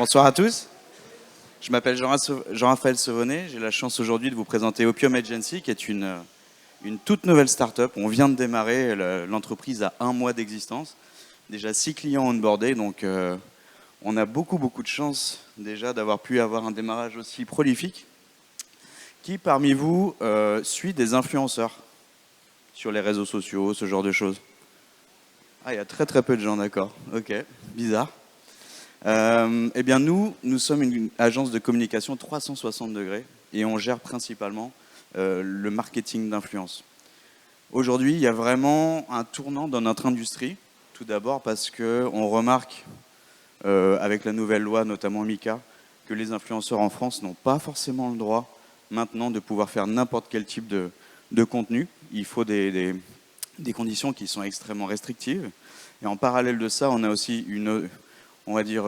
Bonsoir à tous. Je m'appelle Jean-Raphaël Sevonnet. J'ai la chance aujourd'hui de vous présenter Opium Agency, qui est une toute nouvelle start-up. On vient de démarrer, l'entreprise a 1 mois d'existence. Déjà 6 clients onboardés, donc on a beaucoup de chance déjà d'avoir pu avoir un démarrage aussi prolifique. Qui parmi vous suit des influenceurs sur les réseaux sociaux, ce genre de choses? Ah, il y a très peu de gens, d'accord. Ok, bizarre. Eh bien nous sommes une agence de communication 360 degrés et on gère principalement le marketing d'influence. Aujourd'hui, il y a vraiment un tournant dans notre industrie. Tout d'abord parce qu'on remarque, avec la nouvelle loi, notamment MICA, que les influenceurs en France n'ont pas forcément le droit maintenant de pouvoir faire n'importe quel type de contenu. Il faut des conditions qui sont extrêmement restrictives. Et en parallèle de ça, on a aussi on va dire,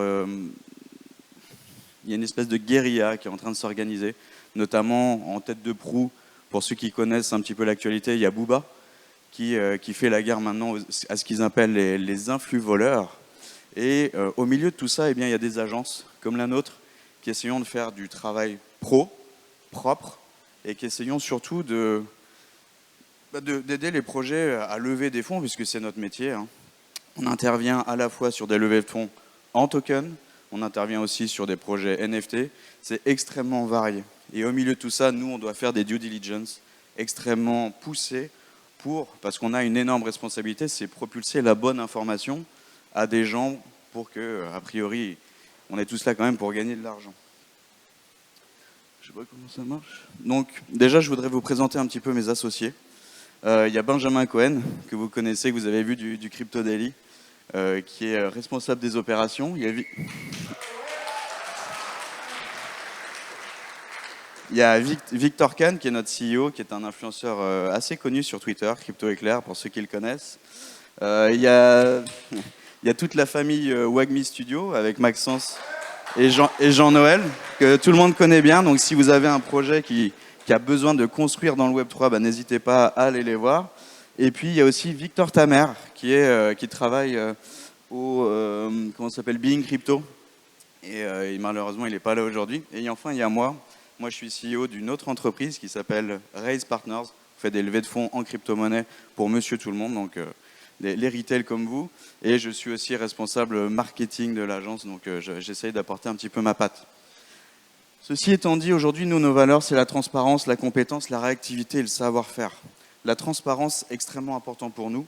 il y a une espèce de guérilla qui est en train de s'organiser, notamment en tête de proue, pour ceux qui connaissent un petit peu l'actualité, il y a Booba, qui fait la guerre maintenant à ce qu'ils appellent les influx-voleurs. Et au milieu de tout ça, eh bien, il y a des agences comme la nôtre qui essayons de faire du travail propre, et qui essayons surtout d'aider les projets à lever des fonds, puisque c'est notre métier. On intervient à la fois sur des levées de fonds en token, on intervient aussi sur des projets NFT. C'est extrêmement varié. Et au milieu de tout ça, nous, on doit faire des due diligence extrêmement poussées parce qu'on a une énorme responsabilité, c'est propulser la bonne information à des gens pour que, a priori, on est tous là quand même pour gagner de l'argent. Je sais pas comment ça marche. Donc, déjà, je voudrais vous présenter un petit peu mes associés. Il y a Benjamin Cohen, que vous connaissez, que vous avez vu du Crypto Daily, qui est responsable des opérations. Il y a Victor Kahn, qui est notre CEO, qui est un influenceur assez connu sur Twitter, Crypto Éclair, pour ceux qui le connaissent. Il y a toute la famille Wagmi Studio, avec Maxence et Jean-Noël, que tout le monde connaît bien. Donc si vous avez un projet qui a besoin de construire dans le Web3, n'hésitez pas à aller les voir. Et puis il y a aussi Victor Tamer, qui travaille comment ça s'appelle, Being Crypto. Et malheureusement, il n'est pas là aujourd'hui. Et enfin, il y a moi. Moi, je suis CEO d'une autre entreprise qui s'appelle Raise Partners. On fait des levées de fonds en crypto-monnaie pour monsieur tout le monde, donc les retail comme vous. Et je suis aussi responsable marketing de l'agence, donc j'essaye d'apporter un petit peu ma patte. Ceci étant dit, aujourd'hui, nos valeurs, c'est la transparence, la compétence, la réactivité et le savoir-faire. La transparence, extrêmement important pour nous.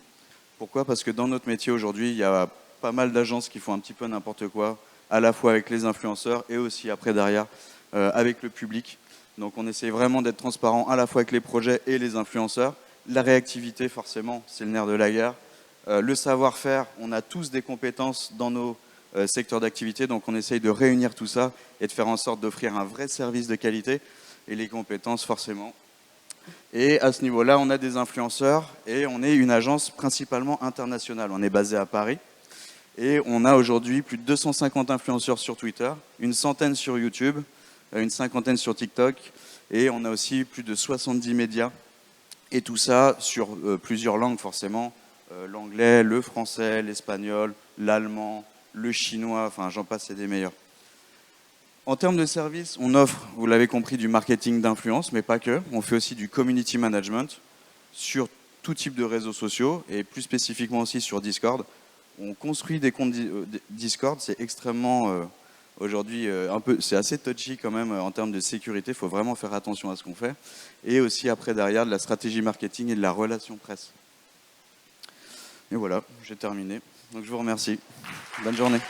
Pourquoi ? Parce que dans notre métier aujourd'hui, il y a pas mal d'agences qui font un petit peu n'importe quoi, à la fois avec les influenceurs et aussi après derrière avec le public. Donc on essaie vraiment d'être transparent à la fois avec les projets et les influenceurs. La réactivité, forcément, c'est le nerf de la guerre. Le savoir-faire, on a tous des compétences dans nos secteurs d'activité, donc on essaye de réunir tout ça et de faire en sorte d'offrir un vrai service de qualité, et les compétences, forcément. Et à ce niveau-là, on a des influenceurs et on est une agence principalement internationale. On est basé à Paris. Et on a aujourd'hui plus de 250 influenceurs sur Twitter, une centaine sur YouTube, une cinquantaine sur TikTok, et on a aussi plus de 70 médias, et tout ça sur plusieurs langues forcément, l'anglais, le français, l'espagnol, l'allemand, le chinois, enfin j'en passe, c'est des meilleurs. En termes de services, on offre, vous l'avez compris, du marketing d'influence, mais pas que. On fait aussi du community management sur tout type de réseaux sociaux, et plus spécifiquement aussi sur Discord. On construit des comptes Discord, c'est extrêmement, aujourd'hui, c'est assez touchy quand même en termes de sécurité, il faut vraiment faire attention à ce qu'on fait. Et aussi après derrière de la stratégie marketing et de la relation presse. Et voilà, j'ai terminé. Donc je vous remercie. Bonne journée.